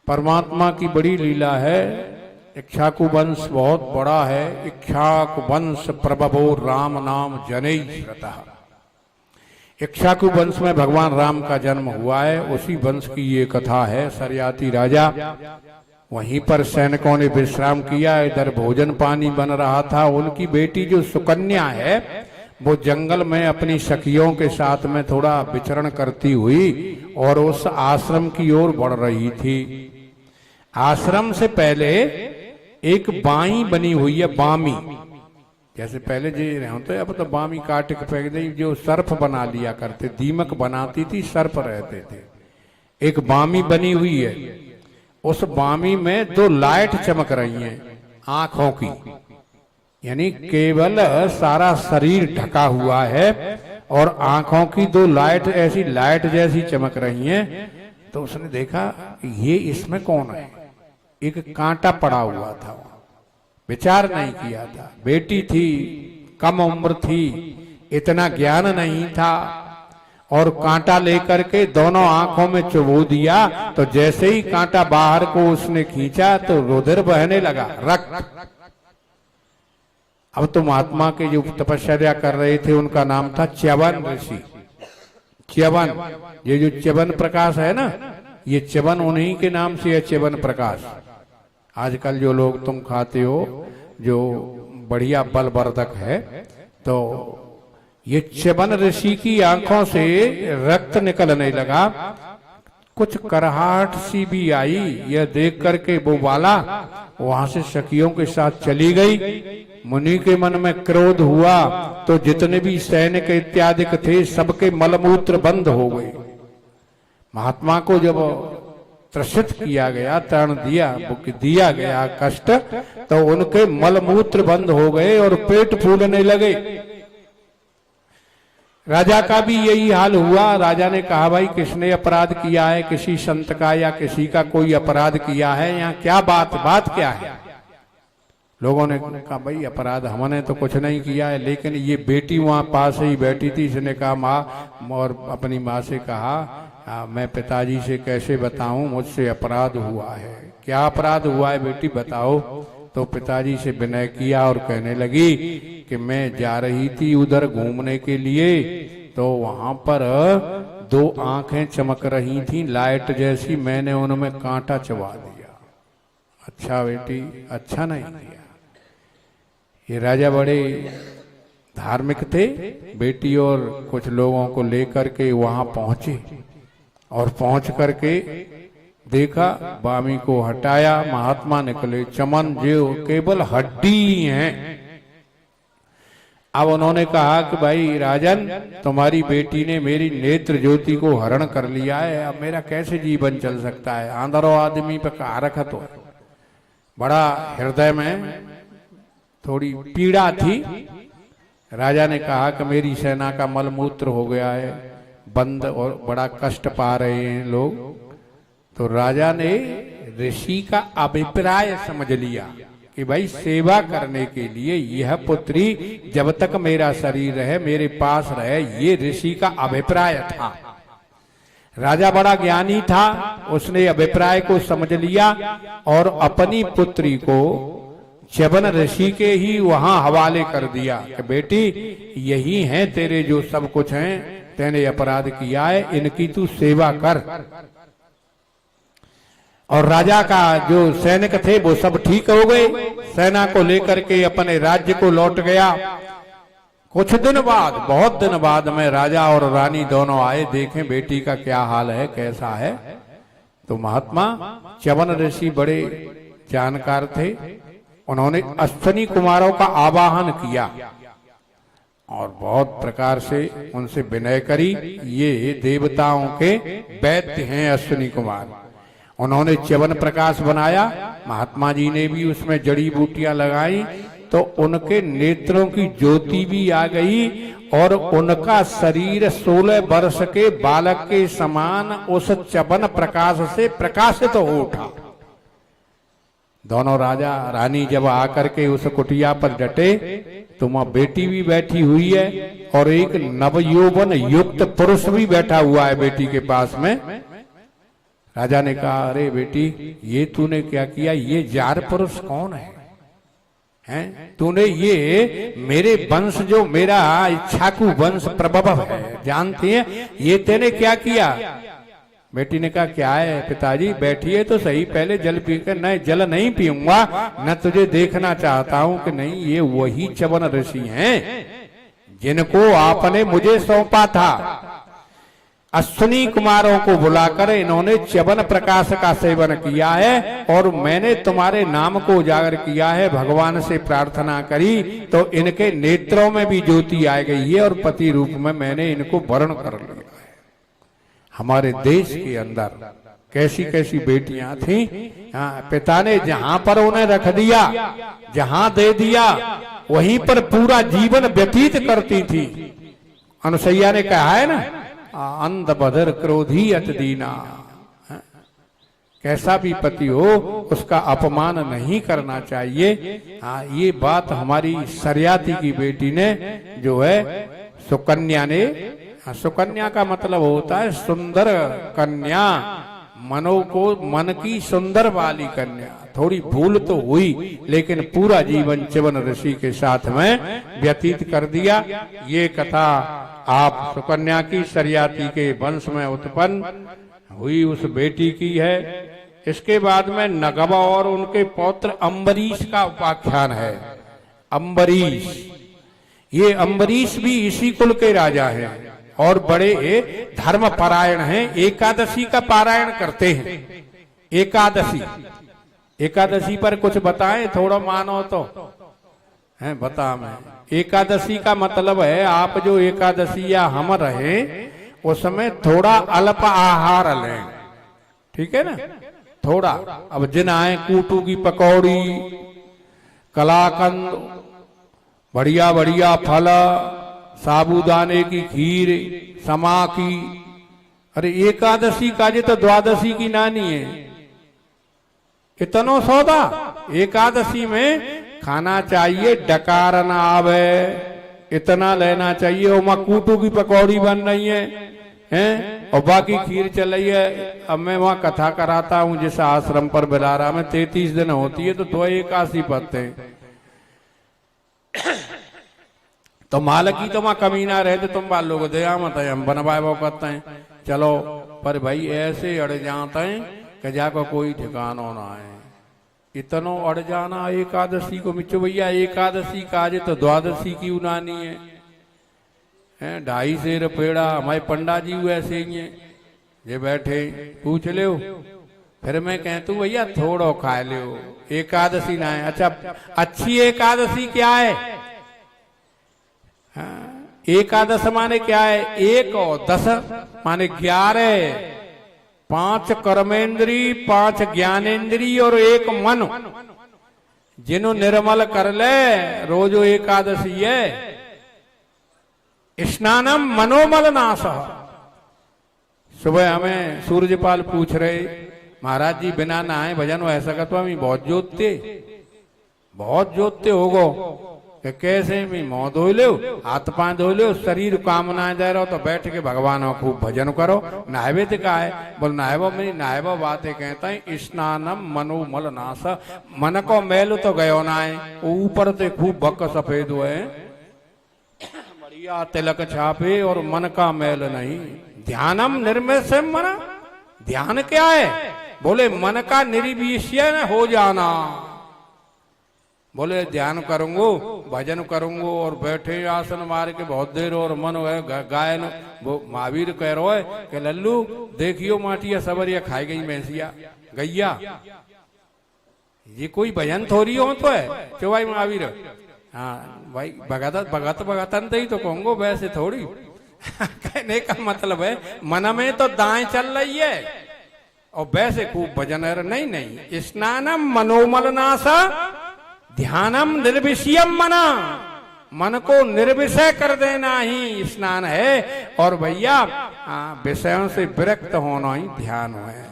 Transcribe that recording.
परमात्मा की बड़ी लीला है। इक्ष्वाकु वंश बहुत बड़ा है। इक्ष्वाकु वंश प्रभवो राम नाम जनै श्रुतः। इक्ष्वाकु वंश में भगवान राम का जन्म हुआ है, उसी वंश की ये कथा है। सरयाती राजा, वहीं पर सैनिकों ने विश्राम किया, इधर भोजन पानी बन रहा था। उनकी बेटी जो सुकन्या है वो जंगल में अपनी सखियों के साथ में थोड़ा विचरण करती हुई और उस आश्रम की ओर बढ़ रही थी। आश्रम से पहले एक बाई बनी हुई है, बामी, जैसे पहले जी होते अब तो बामी काट के फेंक दी, जो सर्प बना लिया करते, दीमक बनाती थी, सर्प रहते थे। एक बामी बनी हुई है, उस बामी में दो लाइट चमक रही हैं आंखों की, यानी केवल सारा शरीर ढका हुआ है और आंखों की दो लाइट ऐसी लाइट जैसी चमक रही हैं। तो उसने देखा ये इसमें कौन है। एक कांटा पड़ा हुआ था, विचार नहीं किया था। बेटी थी, कम उम्र थी, इतना ज्ञान नहीं था, और कांटा लेकर के दोनों आंखों में चुभो दिया। तो जैसे ही कांटा बाहर को उसने खींचा तो रुधिर बहने लगा, रक्त। अब तो महात्मा के जो तपस्या कर रहे थे उनका नाम था च्यवन ऋषि। च्यवन, ये जो च्यवन प्रकाश है ना, ये च्यवन उन्हीं के नाम से है, च्यवन प्रकाश। आजकल जो लोग तुम खाते हो जो बढ़िया बलवर्धक है, तो ये च्यवन ऋषि की आंखों से रक्त निकलने लगा। कुछ कराहट सी भी आई, यह देख करके वो बाला वहां से सखियों के साथ चली गई। मुनि के मन में क्रोध हुआ तो जितने भी सैनिक इत्यादि थे सबके मलमूत्र बंद हो गए। महात्मा को जब त्रसित किया गया, तरण दिया गया कष्ट, तो उनके मलमूत्र बंद हो गए और पेट फूलने लगे। राजा का भी यही हाल हुआ। राजा ने कहा भाई किसने अपराध किया है, किसी संत का या किसी का कोई अपराध किया है, यहाँ क्या बात क्या है। लोगों ने कहा भाई अपराध हमने तो कुछ नहीं किया है, लेकिन ये बेटी वहां पास ही बैठी थी, इसने कहा माँ, और अपनी माँ से कहा मैं पिताजी से कैसे बताऊं, मुझसे अपराध हुआ है। क्या अपराध हुआ है बेटी बताओ। तो पिताजी से विनय किया और कहने लगी कि मैं जा रही थी उधर घूमने के लिए, तो वहां पर दो आंखें चमक रही थी लाइट जैसी, मैंने उनमें कांटा चबा दिया। अच्छा बेटी, अच्छा नहीं किया। ये राजा बड़े धार्मिक थे। बेटी और कुछ लोगों को लेकर के वहां पहुंचे और पहुंच करके देखा, बामी को हटाया। महात्मा निकले, चमन जो केवल हड्डी हैं। अब उन्होंने कहा कि भाई राजन, तुम्हारी बेटी ने मेरी नेत्र ज्योति को हरण कर लिया है, अब मेरा कैसे जीवन चल सकता है। आंधरो आदमी पे कारक तो बड़ा हृदय में थोड़ी पीड़ा थी। राजा ने कहा कि मेरी सेना का मलमूत्र हो गया है बंद और बड़ा कष्ट पा रहे हैं लोग। तो राजा ने ऋषि का अभिप्राय समझ लिया कि भाई सेवा करने के लिए यह पुत्री जब तक मेरा शरीर रहे, मेरे पास रहे, ये ऋषि का अभिप्राय था। राजा बड़ा ज्ञानी था, उसने अभिप्राय को समझ लिया और अपनी पुत्री को च्यवन ऋषि के ही वहां हवाले कर दिया कि बेटी यही है तेरे जो सब कुछ हैं, तेने अपराध किया है, इनकी तू सेवा कर। और राजा का जो सैनिक थे वो सब ठीक हो गए, सेना को लेकर के अपने राज्य को लौट गया। कुछ दिन बाद, बहुत दिन बाद में राजा और रानी दोनों आए, देखें बेटी का क्या हाल है, कैसा है। तो महात्मा च्यवन ऋषि बड़े जानकार थे, उन्होंने अश्विनी कुमारों का आवाहन किया और बहुत प्रकार से उनसे विनय करी। ये देवताओं के वैद्य हैं अश्विनी कुमार। उन्होंने च्यवन प्रकाश बनाया, महात्मा जी ने भी उसमें जड़ी बूटियां लगाई, तो उनके नेत्रों की ज्योति भी आ गई और उनका शरीर 16 वर्ष के बालक के समान उस च्यवन प्रकाश से प्रकाशित हो उठा। दोनों राजा रानी जब आकर के उस कुटिया पर डटे तो वहां बेटी भी बैठी हुई है और एक नवयौवन युक्त पुरुष भी बैठा हुआ है बेटी के पास में। राजा ने कहा, अरे बेटी ये तूने क्या किया, ये जार पुरुष कौन है? हैं? तूने ये मेरे वंश जो मेरा इक्ष्वाकु वंश प्रभव है जानती है, ये तेने क्या किया? बेटी ने कहा, क्या है पिताजी, बैठिए तो सही, पहले जल पीकर। न जल नहीं पीऊंगा, न तुझे देखना चाहता हूं कि नहीं ये वही च्यवन ऋषि हैं जिनको आपने मुझे सौंपा था। अश्विनी कुमारों को बुलाकर इन्होंने च्यवन प्रकाश का सेवन किया है और मैंने तुम्हारे नाम को उजागर किया है, भगवान से प्रार्थना करी तो इनके नेत्रों में भी ज्योति आ गई है और पति रूप में मैंने इनको वर्ण कर लिया है। हमारे देश के अंदर कैसी कैसी बेटियां थीं, पिता ने जहां पर उन्हें रख दिया, जहां दे दिया, वहीं पर पूरा जीवन व्यतीत करती थी। अनुसैया ने कहा है ना, अंध बदर क्रोधी अत दीना, कैसा भी पति हो उसका अपमान नहीं करना चाहिए। ये बात हमारी सरियाती की बेटी ने जो है सुकन्या ने, सुकन्या का मतलब होता है सुंदर कन्या, मनो को मन की सुंदर वाली कन्या। थोड़ी भूल तो हुई लेकिन पूरा जीवन च्यवन ऋषि के साथ में व्यतीत कर दिया। ये कथा आप सुकन्या की सरियाती के वंश में उत्पन्न हुई उस बेटी की है। इसके बाद में नगवा और उनके पौत्र अम्बरीश का उपाख्यान है। अम्बरीश, ये अम्बरीश भी इसी कुल के राजा हैं और बड़े धर्म परायण हैं। एकादशी का पारायण करते हैं। एकादशी, एकादशी पर कुछ बताएं, थोड़ा मानो तो है बता। मैं एकादशी का मतलब है आप जो एकादशी या हम रहे उसमें थोड़ा अल्प आहार लें, ठीक है ना, थोड़ा। अब जिन आए कूटू की पकौड़ी, कलाकंद, बढ़िया बढ़िया फल, साबूदाने की खीर, समा की। अरे एकादशी का जी तो द्वादशी की नानी है। इतनो सौदा एकादशी में खाना चाहिए, डकार न आवे, इतना लेना चाहिए। और मकूटू की पकौड़ी बन रही हैं और बाकी खीर चल रही है। अब मैं वहां कथा कराता हूं जिस आश्रम पर बिलारा में 33 दिन होती है तो 2 एकादशी पड़ते हैं। तो मालकी तो वहां कमी ना रहे तो तुम बाल लोग दया मत है, हम बनवाए वो करते हैं चलो। पर भाई ऐसे अड़ जाते हैं कि जाको कोई ठिकाना ना है। इतनो अड़ जाना एकादशी को मिचो भैया, एकादशी काज तो द्वादशी की उनानी है। 2.5 सेर पेड़ा हमारे पंडा जी वैसे ही है, जे बैठे पूछ ले। फिर मैं कहतू भैया थोड़ो खा लो, एकादशी ना है। अच्छा अच्छी एकादशी क्या है? एकादश माने क्या है? 1 और 10 माने 11, 5 कर्मेंद्री, 5 ज्ञानेन्द्री और 1 मन, जिन्हों निर्मल कर ले रोजो एकादशी है। स्नानम मनोमल नाश। सुबह हमें सूर्यपाल पूछ रहे, महाराज जी बिना नहाए भजन हो ऐसा कहता बहुत जोतते, बहुत जोतते होगो कि कैसे भी मुंह धो लो, हाथ पांव धो लो, शरीर काम ना दे रहो तो बैठ के भगवान को खूब भजन करो। नहावे तो का है? बोल नहावो में नहावो बातें कहता है स्नानम मनोमल नाश। मन को मैल तो गयो ना है, ऊपर से खूब बक सफेद हुए, बढ़िया तिलक छापे और मन का मैल नहीं। ध्यानम निर्मिष्य मन, ध्यान क्या है? बोले मन का निर्विषय हो जाना। बोले ध्यान करूंगो, भजन करूंगो और बैठे आसन मार के बहुत देर और मन है गायन। वो महावीर कह रहा है कि लल्लू देखियो माटिया सबरिया खाई गई भैंसिया गैया, ये कोई भजन थोड़ी हो तो है क्यों भाई महावीर? हाँ भाई भगत भगत भगतन ही तो कहूंगो, वैसे थोड़ी। कहने का मतलब है मन में तो दाएं चल रही है और वैसे खूब भजन है। नहीं नहीं, स्नानम मनोमल नाशा ध्यानम निर्विषयम मना, मन को निर्विषय कर देना ही स्नान है। और भैया विषयों से विरक्त होना ही ध्यान है।